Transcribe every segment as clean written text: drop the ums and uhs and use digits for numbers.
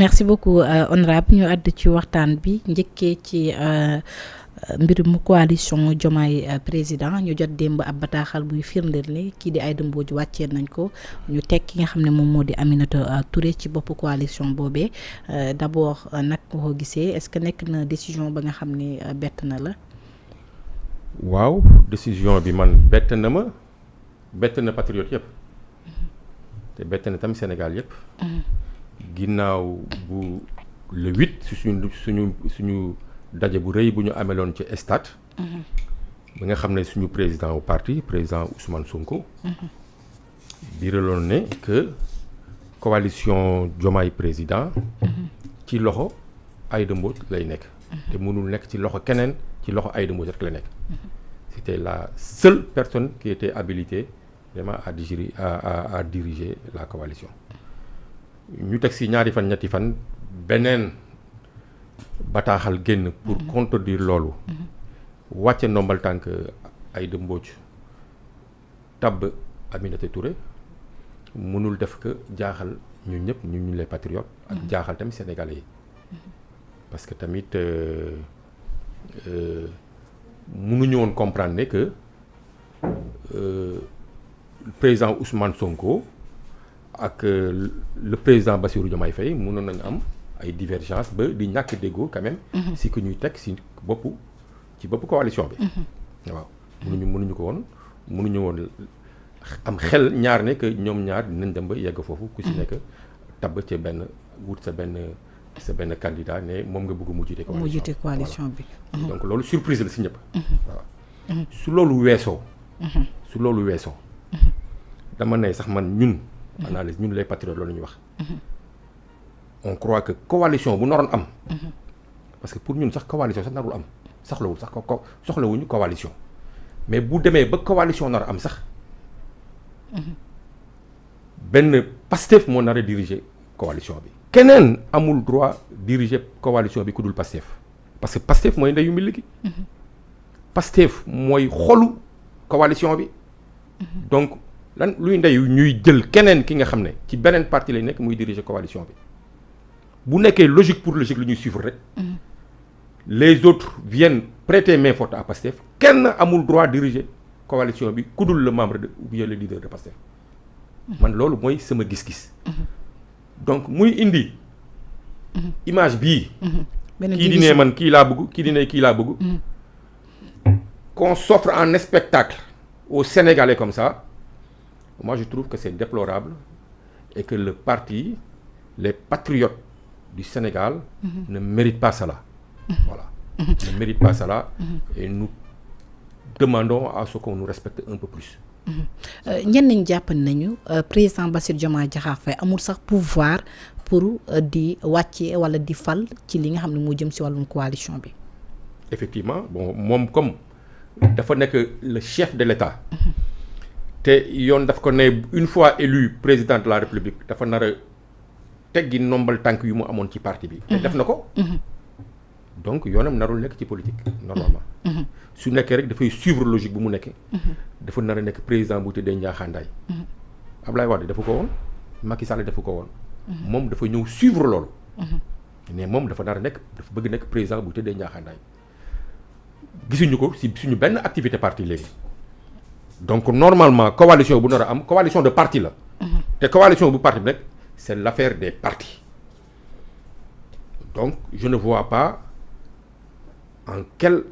merci beaucoup honorable ñu àdd ci waxtaan bi njëkkee ci mbirum coalition Diomaye président ñu jot démb ab bataaxal buy firndeel ne kii di Aïda Mbodj wàccee nañ ko ñu teg ki nga xam ne moom moo di Aminata Touré ci bopp coalition boobee d'abord nag nga ko gisee est-ce que nekk na décision ba nga xam ne bett na la. waaw décision bi man bett na ma bett na patriote yëpp te bett na tam Sénégal yëpp. ginnaaw bu le 8 suñu daje bu rëy bu ñu ameloon ci stade. bi nga xam ne suñu président wu parti président Ousmane Sonko. biiraloon ne que coalition Diomaye président. ci loxo Aïda Mbodj lay nekk. te mënul nekk ci loxo keneen ci loxo Aïda Mbodj rek la nekk. c'était la seule personne qui était habilitée vraiment à diriger la coalition. ñu teg si ñaari fan ñetti fan beneen bataaxal génn pour contredire loolu wàcce ndombal tànk Aïda Mbodj tabb Aminata Touré mënul def que jaaxal ñun ñëpp ñu les patriotes ak jaaxal tamit sénégalais yi parce que tamit mënuñu woon comprendre ne que président Ousmane Sonko ak le président Bassirou Diomaye Faye mënoon nañu am ay divergence ba di ñàkk déggoo quand même. si que ñuy teg ci bopp coalition bi. waaw mënuñu ko woon mënuñu woon am xel ñaar ne que ñoom ñaar dinañ dem ba yegg foofu ku si nekk tabb ci benn wut sa benn candidat ne moom nga bëgg mu jiite coalition bi. donc loolu surprise la si ñëpp. waaw su loolu weesoo. dama ne sax man ñun. analyse ñun les patriotes loolu ñuy wax. on croit que coalition bu naroon am. parce que pour ñun sax coalition sax narul am soxlawuñu coalition mais bu demee ba coalition nar am sax benn Pastef moo nar a diriger coalition bi. keneen amul droit diriger coalition bi ku dul Pastef parce que Pastef mooy ndeyu mbi gi. Pastef mooy xolu coalition bi. donc lan luy ndeyu ñuy jël keneen ki nga xam ne ci beneen parti lay nekk muy diriger coalition bi bu nekkee logique pour logique lu ñuy suivre rek. les autres viennent prêter main forte à Pastef kenn amul droit diriger coalition bi ku dul le membre ou bien le leader de Pastef man loolu mooy sama gis-gis. donc muy indi. image bii. kii di ne man kii laa bëgg kii di ne kii laa bëgg. qu'on s'offre en spectacle aux Sénégalais comme ça moi je trouve que c'est déplorable et que le parti les patriotes du Sénégal ne méritent pas cela. Voilà. Ne méritent pas cela et nous demandons à ce qu'on nous respecte un peu plus. ñenn ñi jàpp nañu président Bassirou Diomaye Diakhar Faye amul sax pouvoir pour di wàcce wala di fal ci li nga xam ne moo jëm ci wàllum coalition bi. effectivement bon moom comme dafa nekk le chef de l'État. te yoon daf ko ne une fois élu président de la République dafa nar a teggi nombal tànk yu mu amoon ci parti bi. te def na ko. donc yoonam narul nekk ci politique normalement. su nekkee rek dafay suivre logique bu mu nekkee. dafa nar a nekk président bu tëddee njaaxaandaay. Ablaye Wade dafa ko woon Macky Sall dafa ko woon. moom dafa ñëw suivre loolu. mais moom dafa nar a nekk dafa bëgg nekk président bu tëddee njaaxaandaay. gisuñu ko si suñu benn activité parti léegi. donc normalement coalition bu nar a am coalition de parti la. te coalition bu parti bi nag c'est l'affaire des partis. donc je ne vois pas en quelle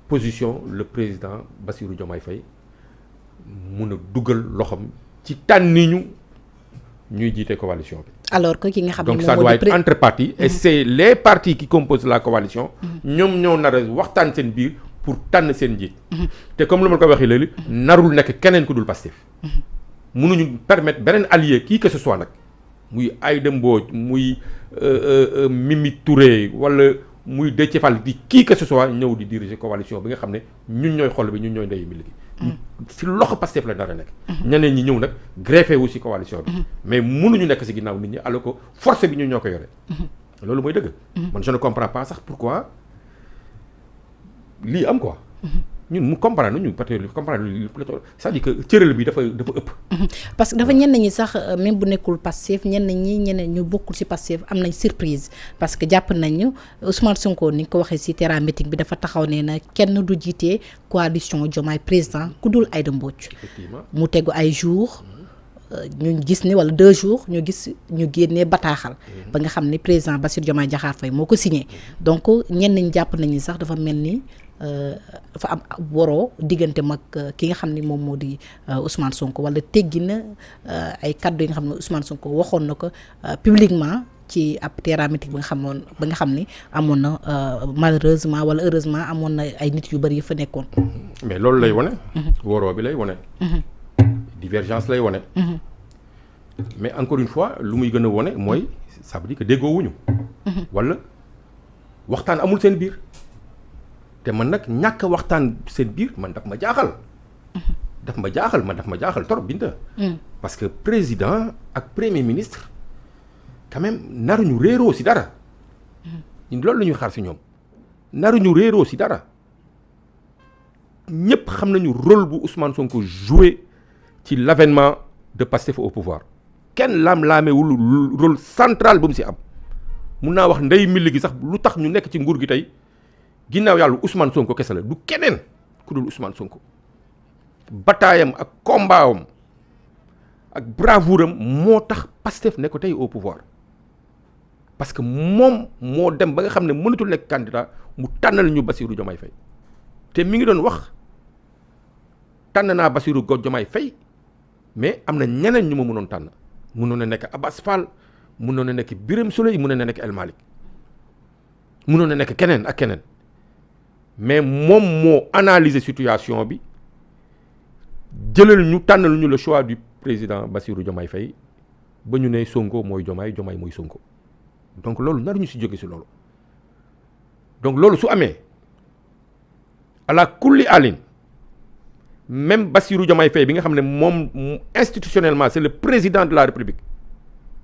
position le président Bassirou Diomaye Faye mun a dugal loxoom ci tànniñu ñuy jiite coalition bi. alors que ki nga xam ne donc ça doit être entre partis et c'est les partis qui composent la coalition. ñoom ñoo nar a waxtaan seen biir pour tànn seen njiit. te comme lu ma ko waxee léegi narul nekk keneen ku dul Pastef. mënuñu permettre beneen allié qui que ce soit nag muy Aïda Mbodj muy Mimi Touré wala muy Déthié Fall di qui que ce soit ñëw di diriger coalition bi nga xam ne ñun ñooy xol bi ñun ñooy ndeyu mbi gi si loxo Pastef la nar a nekk. ñeneen ñi ñëw nag greffé wu si coalition bi. mais mënuñu nekk si ginnaaw nit ñi alors que force bi ñun ñoo ko yore. loolu mooy dëgg. man je ne comprends pas sax pourquoi lii am quoi. ñun mu comprendre ñu peut-être comprendre c'est-à-dire que cëral bi dafa ëpp. parce que dafa ñenn ñi sax même bu nekkul Pastef ñeneen ñu bokkul ci Pastef am nañ surprise parce que jàpp nañu Ousmane Sonko ni nga ko waxee ci terrain meeting bi dafa taxaw nee na kenn du jiite coalition Diomaye président ku dul Aïda Mbodj. mu tegu ay jours. ñu gis ni wala 2 jours ñu gis ñu génnee bataaxal ba nga xam ni président Bassirou Diomaye Diakhar Faye moo ko signé donc ñenn ñi jàpp nañu sax dafa mel ni dafa am waroo diggante mag ki nga xam ni moom moo di Ousmane Sonko wala teggi na ay kaddu yi nga xam ne Ousmane Sonko waxoon na ko publiquement ci ab terrain meeting ba nga xam ni amoon na malheureusement wala heureusement amoon na ay nit yu bari yu fa nekkoon. mais loolu lay wane. waroo bi lay wane. divergence lay wane. mais encore une fois lu muy gën a wane mooy ça veut dire que déggoowuñu. wala waxtaan amul seen biir. te man nag ñàkk waxtaan seen biir man daf ma jaaxal. daf ma jaaxal trop Binta. parce que président ak premier ministre quand même naruñu réeroo ci dara. ñun loolu la ñuy xaar ci ñoom. naruñu réeroo ci dara. ñëpp xam nañu rôle bu Ousmane Sonko joué ci l'avènement de Pastef au pouvoir kenn laam-laamewul rôle central bu mu ci am mun naa wax ndey mil gi sax lu tax ñu nekk ci nguur gi tey ginnaaw yàlla Ousmane Sonko kese la du keneen ku dul Ousmane Sonko bataayam ak combatam ak bravoure am moo tax Pastef nekk tey au pouvoir parce que moom moo dem ba nga xam ne mënatul nekk candidat mu tànnal ñu Bassirou Diomaye Faye te mi ngi doon wax tànn naa Bassirou Diomaye Faye mais am na ñeneen ñu ma mënoon tànn mënoon na nekk Abass Fall mënoon na nekk Birame Souleye mënoon na nekk El Malick mënoon na nekk keneen ak keneen mais moom moo analyser situation bi jëlal ñu tànnal ñu le choix du président Bassirou Diomaye Faye ba ñu ne Sonko mooy Diomaye mooy Sonko donc loolu nar ñu ci jóge ci loolu donc loolu su amee ala kulli alin même Bassirou Diomaye Faye bi nga xam ne moom institutionnellement c'est le président de la République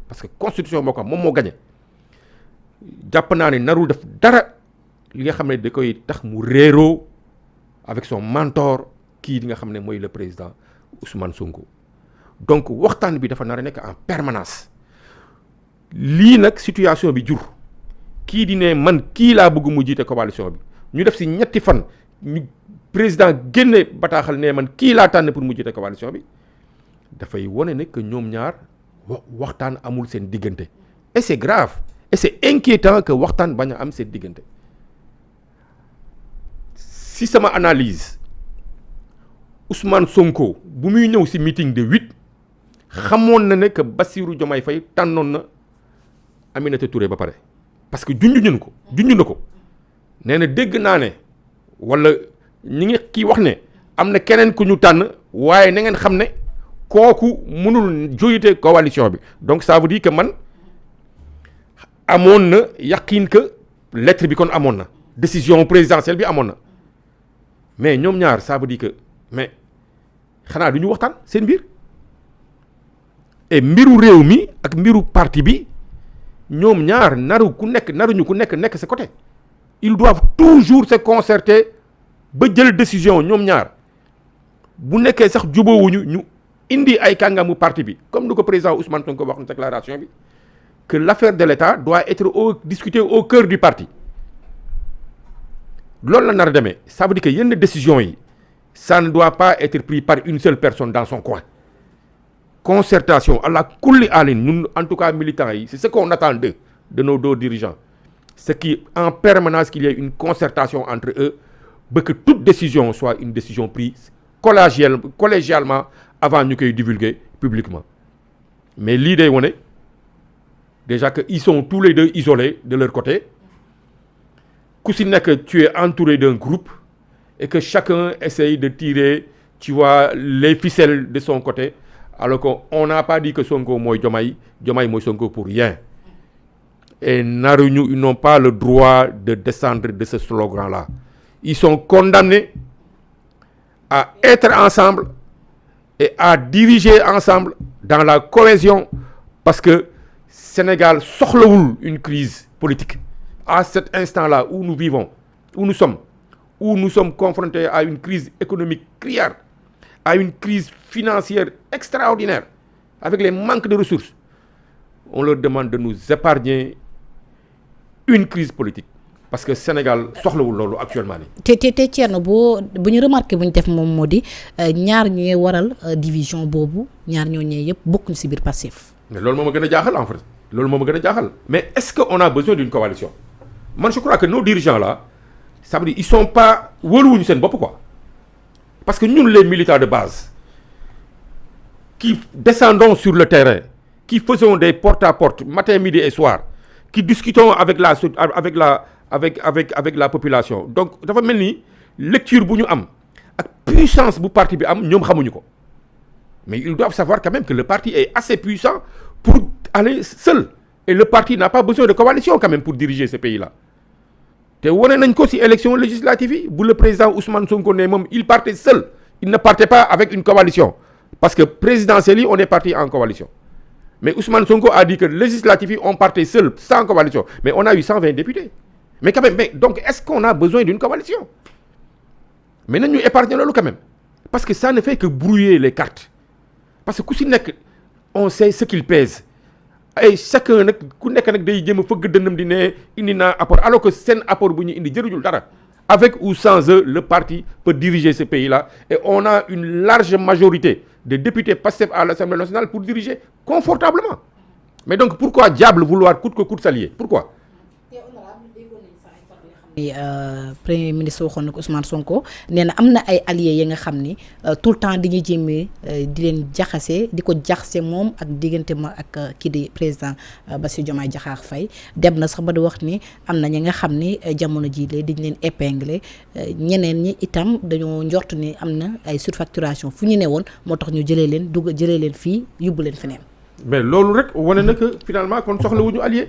parce que constitution moo ko am moom moo gagné jàpp naa ne narul def dara li nga xam ne da koy tax mu réeroo avec son mentor kii di nga xam ne mooy le président Ousmane Sonko donc waxtaan bi dafa nar a nekk en permanence lii nag situation bi jur kii di ne man kii laa bëgg mu jiite coalition bi ñu def ci ñetti fan ñu président génne bataaxal ne man kii laa tànn pour mu jiite coalition bi dafay wane ne que ñoom ñaar waxtaan amul seen diggante et c'est grave et c'est inquiétant que waxtaan bañ a am seen diggante si sama analyse Ousmane Sonko bu muy ñëw ci meeting de 8 xamoon na ne que Bassirou Diomaye Faye tànnoon na Aminata Touré ba pare parce que junj na ko nee na dégg naa ne wala ñi ngi kii wax ne am na keneen ku ñu tànn waaye na ngeen xam ne kooku mënul joyite coalition bi donc ça veut dire que man amoon na yaqin que lettre bi kon amoon na décision présidentielle bi amoon na mais ñoom ñaar ça veut dire que mais xanaa du ñu waxtaan seen biir et mbiru réew mi ak mbiru parti bi ñoom ñaar naruñu ku nekk sa côté ils doivent toujours se concerter ba jël décision ñoom ñaar bu nekkee sax jubóowuñu ñu indi ay kàngamu parti bi comme ni ko président Ousmane Sonko wax na déclaration bi que l'affaire de l'État doit être discutée au cœur du parti loolu la nar a demee ça veut dire que yenn décision yi ça ne doit pas être pris par une seule personne dans son coin concertation à la kulli alin ñun en tout cas militants yi c'est ce qu'on attend de nos deux dirigeants c'est qu'en permanence qu'il y ait une concertation entre eux ba que toute décision soit une décision prise collégialement avant ñu koy divulguer publiquement mais lii day wone déjà que ils sont tous les deux isolés de leur côté ku si nekk tu es entouré d'un groupe et que chacun essaye de tirer tu vois les ficelles de son côté alors qu'on n'a pas dit que Sonko mooy Diomaye mooy Sonko pour rien et naruñu ils n'ont pas le droit de descendre de ce slogan-là ils sont condamnés à être ensemble et à diriger ensemble dans la cohésion parce que Sénégal soxlawul une crise politique à cet instant-là où nous vivons où nous sommes où nous sommes confrontés à une crise économique criarde, à une crise financière extraordinaire, avec les manques de ressources, on leur demande de nous épargner une crise politique. Parce que Sénégal soxlawul loolu actuellement nii. te Thierno bu ñu remarqué bu ñu def moom moo di ñaar ñuy waral division boobu ñaar ñoo ñëwee yëpp bokkuñ ci biir Pastef. mais loolu moo ma gën a jaaxal en fait loolu moo ma gën a jaaxal. mais est-ce que on a besoin d'une coalition? Man je crois que nos dirigeants là ça veut dire ils sont pas wóoluwuñu seen bopp quoi. Parce que ñun les militants de base qui descendons sur le terrain, qui faisons des porte-à-porte matin, midi et soir, qui discutons avec la population. Donc dafa mel ni lecture bu ñu am ak puissance bu parti bi am ñoom xamuñu ko. Mais ils doivent savoir quand même que le parti est assez puissant pour aller seul. Et le parti n'a pas besoin de coalition quand même pour diriger ce pays-là. te wane nañ ko ci élection législative yi bu le président Ousmane Sonko ne moom il partait seul. Il ne partait pas avec une coalition. Parce que présidentielle, on est parti en coalition. Mais Ousmane Sonko a dit que législative, on partait seul, sans coalition. Mais on a eu 120 députés. Mais quand même, donc est-ce qu'on a besoin d'une coalition? Mais nous épargnons quand même. Parce que ça ne fait que brouiller les cartes. Parce que on sait ce qu'il pèse. Et chacun, alors que c'est un apport avec ou sans eux, le parti peut diriger ce pays-là. Et on a une large majorité de députés Pastef à l'Assemblée nationale pour diriger confortablement. Mais donc pourquoi diable vouloir coûte que coûte s'allier? Pourquoi? Premier ministre waxoon na ko Ousmane Sonko nee na am na ay alliés yi nga xam ni tout le temps dañuy jéemee di leen jaxase di ko jaxase moom ak diggante ma ak kii di président Bassirou Diomaye Diakhar Faye dem na sax ba di wax ni am na ñi nga xam ni jamono jii dañ leen épinglé ñeneen ñi itam dañoo njort ni am na ay surfacturation fu ñu ne woon moo tax ñu jëlee leen fii yóbbu leen feneen. Mais loolu rek wane na que finalement kon soxlawuñu allié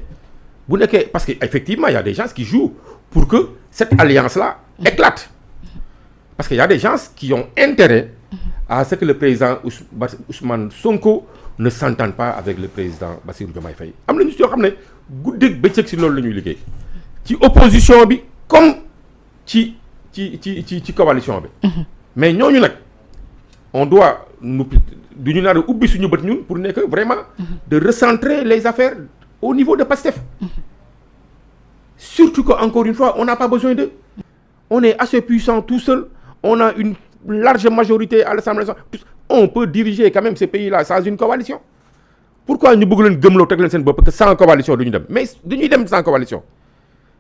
bu nekkee parce que effectivement il y a des gens qui jouent pour que cette alliance-là éclate. Parce qu'il y a des gens qui ont intérêt à ce que le président Ousmane Sonko ne s'entende pas avec le président Bassirou Diomaye Faye. Am na ñu yoo xam ne guddeeg bëccëg ci loolu la ñuy liggéey ci opposition bi comme ci coalition bi. Mais ñooñu nag on doit du ñu naan ubbi suñu bët ñun pour nekk vraiment de recentrer les affaires au niveau de Pastef. Surtout qu'encore une fois, on n'a pas besoin d'eux. On est assez puissant tout seul. On a une large majorité à l'Assemblée nationale. On peut diriger quand même ces pays-là sans une coalition. Pourquoi nous voulons que sans coalition, nous dem? Mais nous dem sans coalition.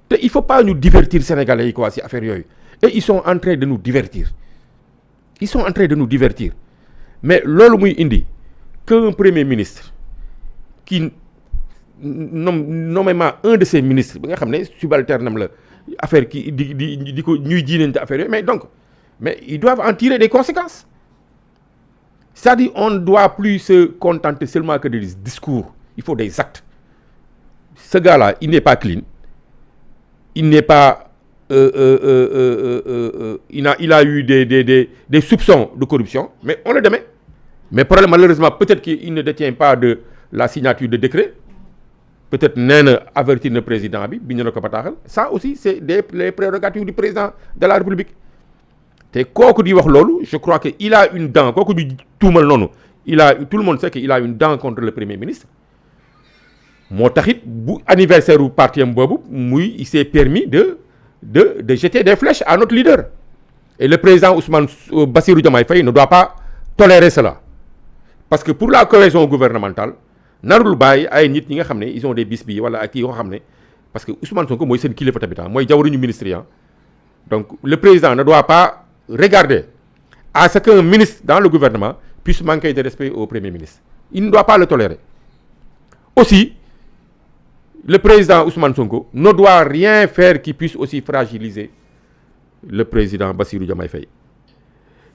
Il ne faut pas nous divertir Sénégalais quoi, ces affaires. Et ils sont en train de nous divertir. Ils sont en train de nous divertir. Mais l'ol indi qu'un premier ministre qui nommément un de ces ministres bi nga xam ne subalterne la affaire ki di ko ñuy jiinante affaire yooyu mais ils doivent en tirer des conséquences. C'est-à-dire on ne doit plus se contenter seulement que des discours, il faut des actes. Ce gars-là il n'est pas clean, il n'est pas il a eu des soupçons de corruption, mais on le démet. Mais problème malheureusement peut-être qu'il ne détient pas de la signature de décret. Peut-être nee avertir le président bi ñu na ko bataaxal. Ça aussi c'est les prérogatives du président de la République. Te kooku di wax loolu je crois que il a une dent kooku di tuumal noonu tout le monde sait qu'il a une dent contre le premier ministre. moo taxit bu anniversaire u parti am boobu il s'est permis de jeter des flèches à notre leader. Et le président Ousmane Bassirou Diomaye Faye ne doit pas tolérer cela. Parce que pour la cohésion gouvernementale narul bàyyi ay nit ñi nga xam ne ils ont des bis bi wala ak yoo xam ne parce que Ousmane Sonko mooy seen kilifa tamit mooy jawriñu ministre yi. Donc le président ne doit pas regarder à ce qu'un ministre dans le gouvernement puisse manquer de respect au premier ministre. Il ne doit pas le tolérer. Aussi le président Ousmane Sonko ne doit rien faire qui puisse aussi fragiliser le président Bassirou Diomaye Faye.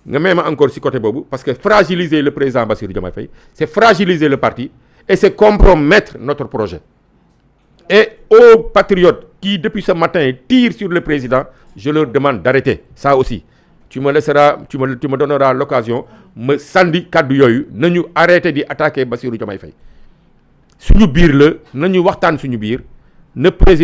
nga même encore ci côté boobu parce que fragiliser le président Bassirou Diomaye Faye c'est fragiliser le parti et c'est compromettre notre projet. Et aux patriotes qui depuis ce matin tirent sur le président, je leur demande d'arrêter ça aussi. Tu me donneras l'occasion me sandi kaddu yooyu nañu arrêter di attaquer Bassirou Diomaye Faye suñu biir la nañu waxtaan suñu biir ne président